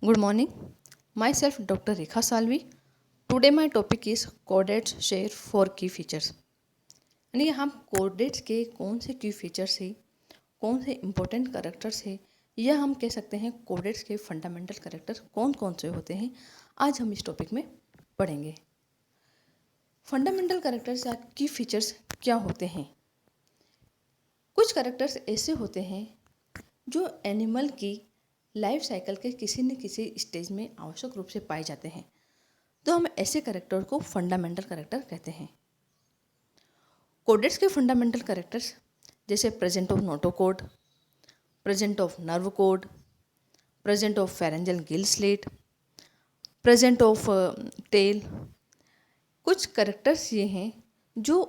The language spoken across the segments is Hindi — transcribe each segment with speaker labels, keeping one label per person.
Speaker 1: Good morning. Myself Dr. Rekha Salvi. Today my topic is codex share 4 key features. यानी हम कोडेट्स के कौन से की फीचर्स है, कौन से इम्पोर्टेंट करेक्टर्स है, या हम कह सकते हैं कोडेट्स के फंडामेंटल करेक्टर कौन कौन से होते हैं, आज हम इस टॉपिक में पढ़ेंगे। फंडामेंटल करेक्टर्स या की फीचर्स क्या होते हैं? कुछ करेक्टर्स ऐसे होते हैं जो एनिमल की लाइफ साइकिल के किसी न किसी स्टेज में आवश्यक रूप से पाए जाते हैं, तो हम ऐसे करेक्टर को फंडामेंटल करेक्टर कहते हैं। कोडेट्स के फंडामेंटल करेक्टर्स जैसे present of notochord, present of nerve cord, present of pharyngeal gill slit, present of tail, कुछ करेक्टर्स ये हैं जो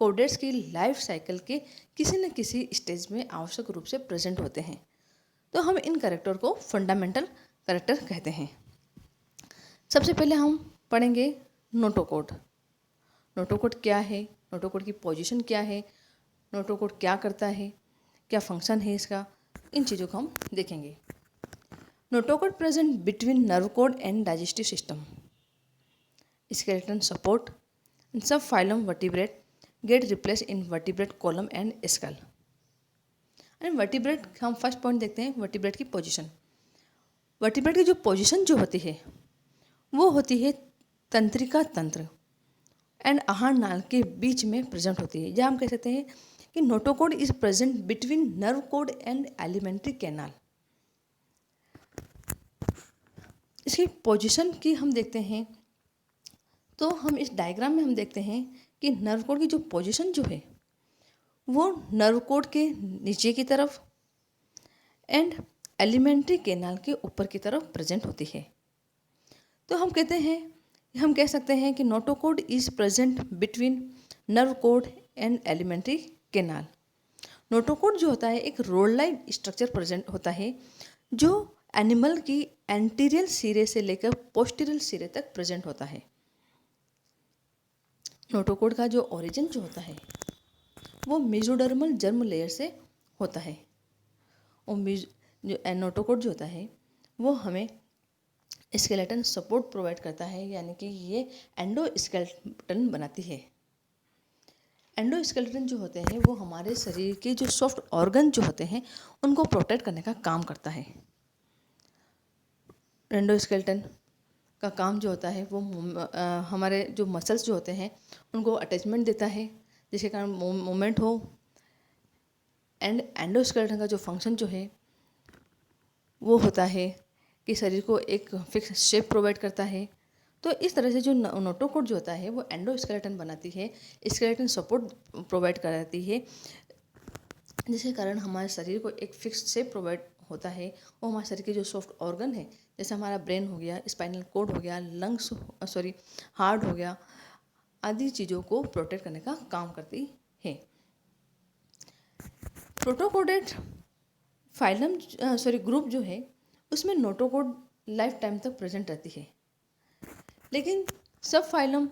Speaker 1: कोडेट्स की लाइफ साइकिल के किसी न किसी स्टेज में आवश्यक रूप से प्रेजेंट होते हैं, तो हम इन करेक्टर को फंडामेंटल करेक्टर कहते हैं। सबसे पहले हम पढ़ेंगे नोटोकोड। नोटोकोड क्या है, नोटोकोड की पोजीशन क्या है, नोटोकोड क्या करता है, क्या फंक्शन है इसका, इन चीज़ों को हम देखेंगे। Notochord present between nerve cord and digestive system, skeleton support, सब phylum vertebrate get replace in vertebrate column and skull. And vertebrate हम फर्स्ट पॉइंट देखते हैं, वर्टिब्रेट की पोजीशन। वर्टिब्रेट की जो पोजीशन जो होती है वो होती है तंत्रिका तंत्र एंड आहार नाल के बीच में प्रेजेंट होती है, या हम कह सकते हैं कि notochord is present between nerve cord and alimentary canal. इसकी पोजीशन की हम देखते हैं तो हम इस डायग्राम में हम देखते हैं कि नर्व कोड की जो पोजीशन जो है वो नर्व कोड के नीचे की तरफ एंड एलिमेंट्री कैनाल के ऊपर की तरफ प्रेजेंट होती है। तो हम कहते हैं, हम कह सकते हैं कि notochord is present between nerve cord and alimentary canal. Notochord जो होता है एक रोड लाइन स्ट्रक्चर प्रेजेंट होता है जो एनिमल की एंटीरियल सिरे से लेकर पोस्टीरियल सिरे तक प्रेजेंट होता है। नोटोकोड का जो ओरिजिन जो होता है वो मेसोडर्मल जर्म लेयर से होता है, और जो नोटोकोड जो होता है वो हमें स्केलेटन सपोर्ट प्रोवाइड करता है, यानी कि ये एंडोस्केलेटन बनाती है। एंडोस्केलेटन जो होते हैं वो हमारे शरीर के जो सॉफ्ट ऑर्गन जो होते हैं उनको प्रोटेक्ट करने का काम करता है। एंडोस्केलेटन का काम जो होता है वो हमारे जो मसल्स जो होते हैं उनको अटैचमेंट देता है, जिसके कारण मूवमेंट हो। एंड एंडोस्केलेटन का जो फंक्शन जो है वो होता है कि शरीर को एक फिक्स शेप प्रोवाइड करता है। तो इस तरह से जो नोटोकोड जो होता है वो एंडोस्केलेटन बनाती है, स्केलेटन सपोर्ट प्रोवाइड कराती है, जिसके कारण हमारे शरीर को एक फिक्स शेप प्रोवाइड होता है। वो हमारे शरीर के जो सॉफ्ट ऑर्गन है, जैसे हमारा ब्रेन हो गया, स्पाइनल कोड हो गया, लंग्स हार्ट हो गया, आदि चीज़ों को प्रोटेक्ट करने का काम करती है। प्रोटोकोडेट फाइलम ग्रुप जो है उसमें नोटोकोड लाइफ टाइम तक प्रेजेंट रहती है, लेकिन सब फाइलम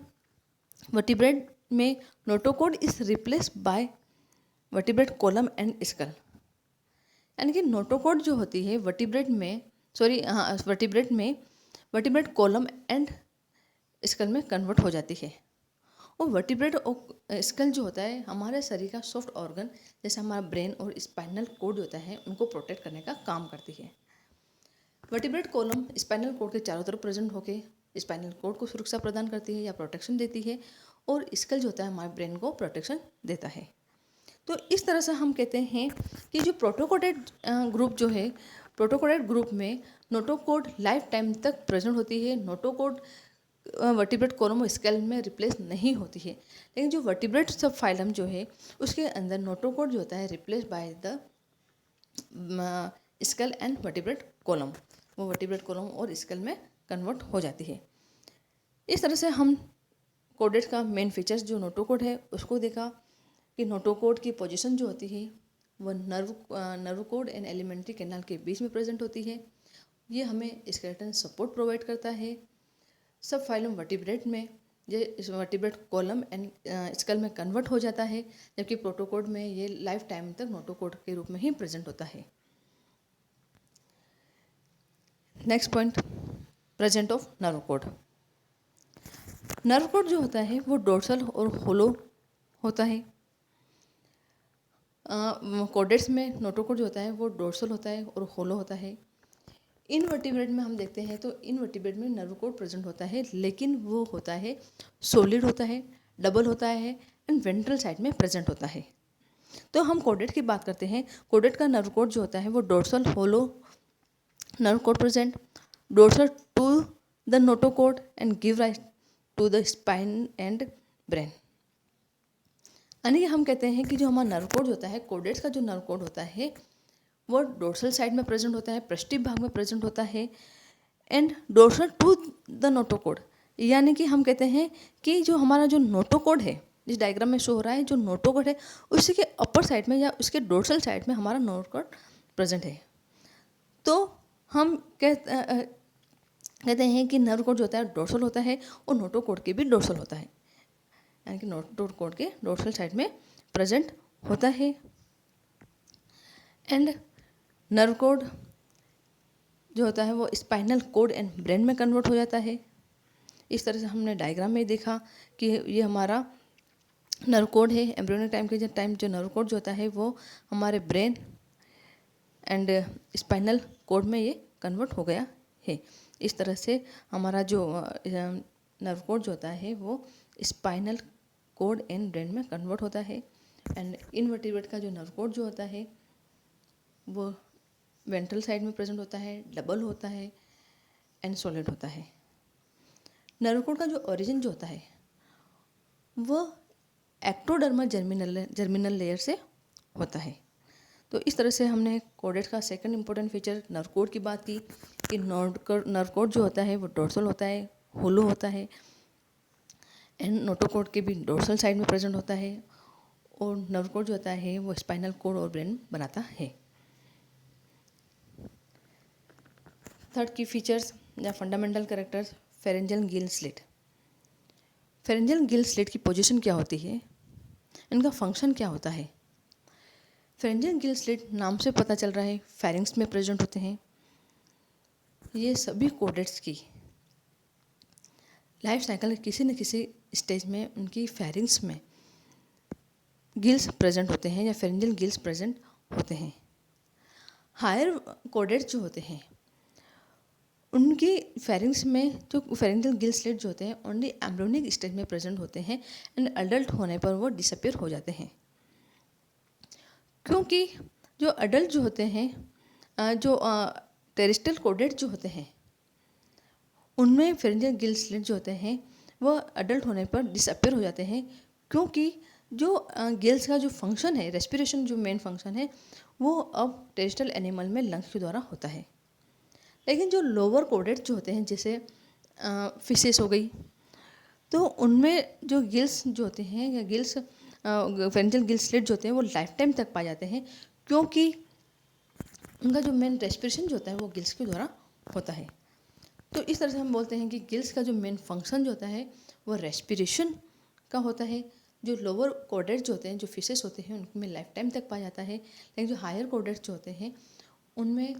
Speaker 1: वर्टिब्रेट में notochord is replace by vertebrate column and skull. यानी कि नोटोकोड जो होती है वर्टिब्रेट कॉलम एंड स्कल में कन्वर्ट हो जाती है। और वर्टिब्रेट और स्कल जो होता है हमारे शरीर का सॉफ्ट ऑर्गन, जैसे हमारा ब्रेन और स्पाइनल कोड होता है, उनको प्रोटेक्ट करने का काम करती है। वर्टिब्रेट कॉलम स्पाइनल कोड के चारों तरफ प्रेजेंट होकर स्पाइनल कोड को सुरक्षा प्रदान करती है या प्रोटेक्शन देती है, और स्कल जो होता है हमारे ब्रेन को प्रोटेक्शन देता है। तो इस तरह से हम कहते हैं कि जो प्रोटोकोडेट ग्रुप जो है, प्रोटोकोडेट ग्रुप में नोटोकोड लाइफ टाइम तक प्रेजेंट होती है। नोटोकोड वर्टिब्रेट कॉलम और स्केल में रिप्लेस नहीं होती है, लेकिन जो वर्टिब्रेट सब फाइलम जो है उसके अंदर नोटोकोड जो होता है replace by the scale and vertebrate column, वो वर्टिब्रेट कॉलम और स्केल में कन्वर्ट हो जाती है। इस तरह से हम कोडेट का मेन फीचर्स जो नोटोकोड है उसको देखा कि नोटोकोड की पोजीशन जो होती है वो nerve cord and alimentary canal के बीच में प्रेजेंट होती है। ये हमें स्केलेटन सपोर्ट प्रोवाइड करता है। सब फाइलम वर्टिब्रेट में ये वर्टिब्रेट कॉलम एंड स्कल में कन्वर्ट हो जाता है, जबकि प्रोटोकोड में ये लाइफ टाइम तक नोटोकोड के रूप में ही प्रेजेंट होता है। Next point, present of nerve code. Nerve code जो होता है वो डोर्सल और होलो होता है। कोडेट्स में नोटोकोड जो होता है वो डोर्सल होता है और होलो होता है। इनवर्टिब्रेट में हम देखते हैं तो इनवर्टिब्रेट में नर्व कोड प्रेजेंट होता है, लेकिन वो होता है सॉलिड होता है, डबल होता है एंड वेंट्रल साइड में प्रेजेंट होता है। तो हम कोडेट की बात करते हैं। कोडेट का नर्व कोड जो होता है वो dorsal hollow nerve cord present, dorsal to the notochord and give rise to the spine and brain. यानी कि हम कहते हैं कि जो हमारा नर्व कोड होता है, कोडेट्स का जो नर्व कोड होता है वो डोर्सल साइड में प्रेजेंट होता है, पृष्ठीय भाग में प्रेजेंट होता है and dorsal to the notochord. यानी कि हम कहते हैं कि जो हमारा जो नोटोकोड है, जिस डायग्राम में शो हो रहा है, जो नोटोकोड है उसी के अपर साइड में या उसके डोर्सल साइड में हमारा नोटोकोड प्रेजेंट है। तो हम कहते हैं कि नर्व कोड जो होता है डोर्सल होता है और नोटोकोड के भी डोर्सल होता है, यानी कि नोटोकोड के डोर्सल साइड में प्रेजेंट होता है। एंड नर्व कोड जो होता है वो स्पाइनल कोड एंड ब्रेन में कन्वर्ट हो जाता है। इस तरह से हमने डायग्राम में देखा कि ये हमारा नर्व कोड है। एम्ब्रियोनिक टाइम के टाइम जो नर्व कोड जो होता है वो हमारे ब्रेन एंड स्पाइनल कोड में ये कन्वर्ट हो गया है। इस तरह से हमारा जो नर्व कोड जो होता है वो स्पाइनल कोड एंड ब्रेन में कन्वर्ट होता है। एंड इनवर्टिब्रेट का जो नर्व कोड जो होता है वो वेंट्रल साइड में प्रेजेंट होता है, डबल होता है एंड सॉलिड होता है। नर्व कोड का जो ओरिजिन जो होता है वो एक्टोडर्मल जर्मिनल लेयर से होता है। तो इस तरह से हमने कोडेट का second important feature nerve code की बात की कि नर्व कोड जो होता है वो डोर्सल होता है, होलो होता है एंड नोटोकोड के भी डोर्सल साइड में प्रेजेंट होता है और नर्व कोड जो होता है वो स्पाइनल कोड और ब्रेन बनाता है। थर्ड की फीचर्स या fundamental characters, pharyngeal gill slit. Pharyngeal gill slit की पोजीशन क्या होती है, इनका फंक्शन क्या होता है। फेरेंजियल गिल स्लिट नाम से पता चल रहा है फेरिंग्स में प्रेजेंट होते हैं। ये सभी कोडेट्स की लाइफ साइकिल किसी न किसी स्टेज में उनकी फेरिंग्स में गिल्स प्रेजेंट होते हैं या फेरेंजियल गिल्स प्रेजेंट होते हैं। हायर कोडेट्स जो होते हैं उनकी फेरिंग्स में जो फेरेंजियल गिल स्लिट जो होते हैं ओनली एम्ब्रियोनिक स्टेज में प्रेजेंट होते हैं एंड अडल्ट होने पर वो डिसअपीयर हो जाते हैं। क्योंकि जो अडल्ट जो होते हैं जो टेरिस्टल कोडेट जो होते हैं उनमें फेरेंजियल गिल स्लिट जो होते हैं वो अडल्ट होने पर डिसअपीयर हो जाते हैं, क्योंकि जो गिल्स का जो फंक्शन है, रेस्पिरेशन जो मेन फंक्शन है वो अब टेरिस्टल एनिमल में लंग्स के द्वारा होता है। लेकिन जो लोअर कोडेट जो होते हैं जैसे फिशेस हो गई, तो उनमें जो गिल्स जो होते हैं या गिल्स फेरेंजियल गिल स्लिट जो होते हैं वो लाइफ टाइम तक पाए जाते हैं, क्योंकि उनका जो मेन रेस्पिरेशन जो होता है वो गिल्स के द्वारा होता है। तो इस तरह से हम बोलते हैं कि गिल्स का जो मेन फंक्शन जो होता है वो रेस्पिरेशन का होता है। जो लोअर कोडेट जो होते हैं, जो फिशेस होते हैं, उनमें लाइफ टाइम तक पाया जाता है, लेकिन जो हायर कोडेट जो होते हैं उनमें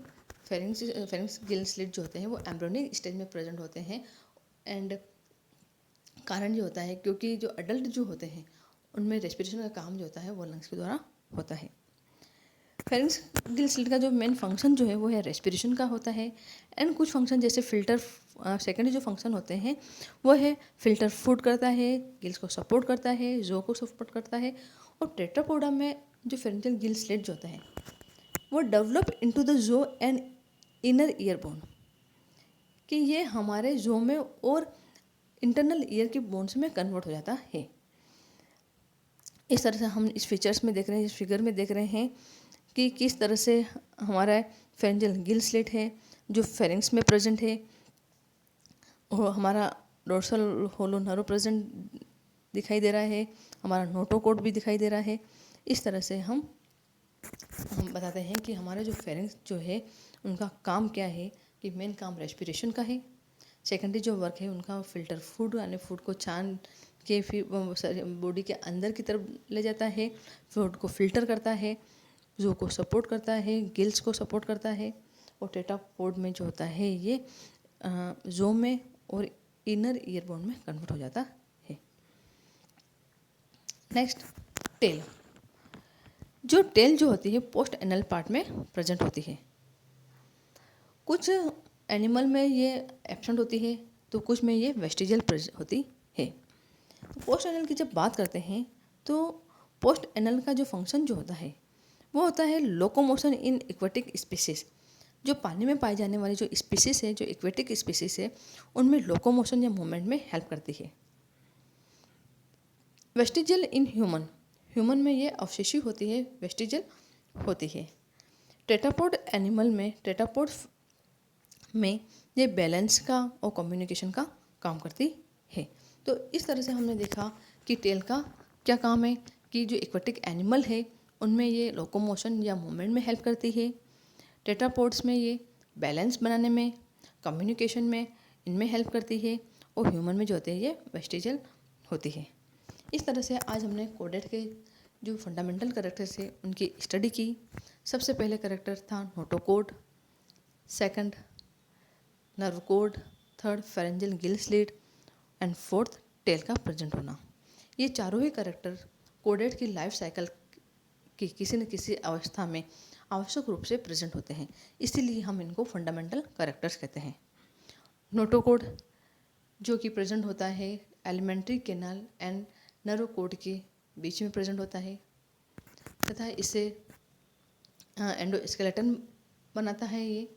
Speaker 1: फेरिंग्स गिल स्लिट जो होते हैं वो एम्ब्रियोनिक स्टेज में प्रेजेंट होते हैं। एंड कारण ये होता है क्योंकि जो अडल्ट जो होते हैं उनमें रेस्पिरेशन का काम जो होता है वो लंग्स के द्वारा होता है। फेरिंग्स गिल स्लिट का जो मेन फंक्शन जो है वो है रेस्पिरेशन का होता है। एंड कुछ फंक्शन जैसे फिल्टर, सेकेंडरी जो फंक्शन होते हैं वो है फिल्टर फूड करता है, गिल्स को सपोर्ट करता है, जो को सपोर्ट करता है। और टेट्रापोडा में जो फेरेंजियल गिल स्लिट जो होता है वो डेवलप इनटू द जो एंड इनर ईयर बोन, कि ये हमारे जो में और इंटरनल ईयर की बोन्स में कन्वर्ट हो जाता है। इस तरह से हम इस फीचर्स में देख रहे हैं, इस फिगर में देख रहे हैं कि किस तरह से हमारा फेरेंजियल गिल स्लिट है जो फेरिंग्स में प्रेजेंट है और हमारा डोर्सल होलो नर्व प्रेजेंट दिखाई दे रहा है, हमारा नोटोकोड भी दिखाई दे रहा है। इस तरह से हम बताते हैं कि हमारे जो फेरिंग्स जो है उनका काम क्या है, कि मेन काम रेस्पिरेशन का है। सेकेंडरी जो वर्क है उनका फिल्टर फूड, यानी फूड को छान के फिर बॉडी के अंदर की तरफ ले जाता है, फूड को फिल्टर करता है, जो को सपोर्ट करता है, गिल्स को सपोर्ट करता है और टेट्रापोड में जो होता है ये ज़ोम में और इनर ईयर बोन में कन्वर्ट हो जाता है। Next, tell. जो टेल जो होती है पोस्ट एनल पार्ट में प्रेजेंट होती है। कुछ एनिमल में ये एब्सेंट होती है तो कुछ में ये वेस्टिजियल होती है। पोस्ट एनल की जब बात करते हैं तो पोस्ट एनल का जो फंक्शन जो होता है वो होता है लोकोमोशन इन एक्वेटिक स्पीसीज। जो पानी में पाई जाने वाली जो स्पीसीज है, जो एक्वेटिक स्पीसीज है, उनमें लोकोमोशन या मूवमेंट में हेल्प करती है। वेस्टिजियल इन ह्यूमन, ह्यूमन में ये अवशेषी होती है, वेस्टिजियल होती है। टेट्रापोड एनिमल में, टेट्रापोड में ये बैलेंस का और कम्युनिकेशन का काम करती है। तो इस तरह से हमने देखा कि टेल का क्या काम है कि जो एक्वेटिक एनिमल है उनमें ये लोकोमोशन या मूवमेंट में हेल्प करती है। टेट्रापोड्स में ये बैलेंस बनाने में, कम्युनिकेशन में, इनमें हेल्प करती है। और ह्यूमन में जो होते हैं ये वेस्टिजियल होती है। इस तरह से आज हमने कोडेट के जो फंडामेंटल कैरेक्टर्स है उनकी स्टडी की। सबसे पहले कैरेक्टर था notochord, second nerve cord, third pharyngeal gill slit and fourth tail का प्रेजेंट होना। ये चारों ही कैरेक्टर कोडेट की लाइफ साइकिल की किसी न किसी अवस्था में आवश्यक रूप से प्रेजेंट होते हैं, इसीलिए हम इनको फंडामेंटल कैरेक्टर्स कहते हैं। नोटोकोड जो कि प्रेजेंट होता है alimentary canal and nerve code के बीच में प्रेजेंट होता है तथा इसे एंडोस्केलेटन बनाता है। ये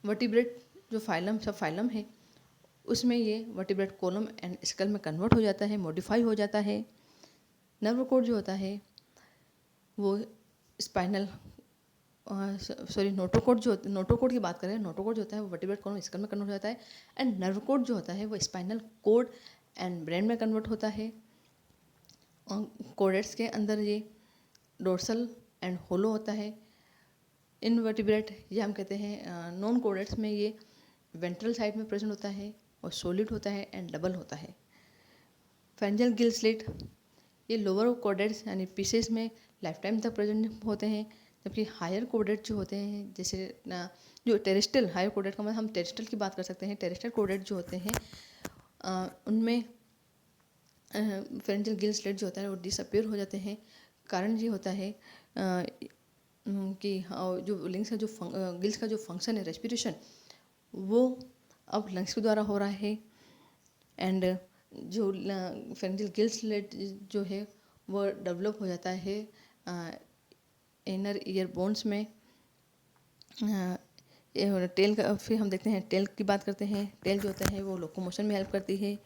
Speaker 1: वर्टिब्रेट जो फाइलम, सब फाइलम है उसमें ये वर्टिब्रेट कॉलम एंड स्कल में कन्वर्ट हो जाता है, मॉडिफाई हो जाता है। नर्व कोड जो होता है वो स्पाइनल नोटोकोड जो, नोटोकोड की बात करें, नोटोकोड जो होता है वो वर्टिब्रेट कॉलम स्कल में कन्वर्ट हो जाता है। एंड नर्व कोड जो होता है वो स्पाइनल कोड एंड ब्रेन में कन्वर्ट होता है। कोडेट्स के अंदर ये डोर्सल एंड होलो होता है। इनवर्टिब्रेट ये हम कहते हैं नॉन कोडेट्स में ये वेंट्रल साइड में प्रेजेंट होता है और सॉलिड होता है एंड डबल होता है। फेरेंजियल गिल स्लिट ये लोअर कोडेट्स यानी पीसेस में लाइफ टाइम तक प्रेजेंट होते हैं, जबकि हायर कोडेट जो होते हैं जैसे जो टेरेस्ट्रियल, हायर कोडेट का मतलब हम टेरेस्ट्रियल की बात कर सकते हैं। टेरेस्ट्रियल कोडेट जो होते हैं उनमें फेरेंजियल गिल स्लिट जो होता है वो डिसअपियर हो जाते हैं। कारण ये होता है कि जो लिंग्स का जो गिल्स का जो फंक्शन है रेस्पिरेशन वो अब लंग्स के द्वारा हो रहा है। एंड जो फेरेंजियल गिल स्लिट जो है वो डेवलप हो जाता है इनर ईयर बोन्स में। टेल का फिर हम देखते हैं, टेल की बात करते हैं। टेल जो होता है वो लोकोमोशन में हेल्प करती है,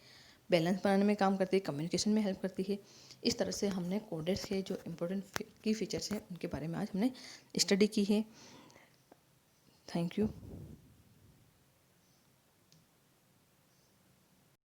Speaker 1: बैलेंस बनाने में काम करती है, कम्युनिकेशन में हेल्प करती है। इस तरह से हमने कोडेट्स के जो इम्पोर्टेंट की फीचर्स हैं उनके बारे में आज हमने स्टडी की है। Thank you.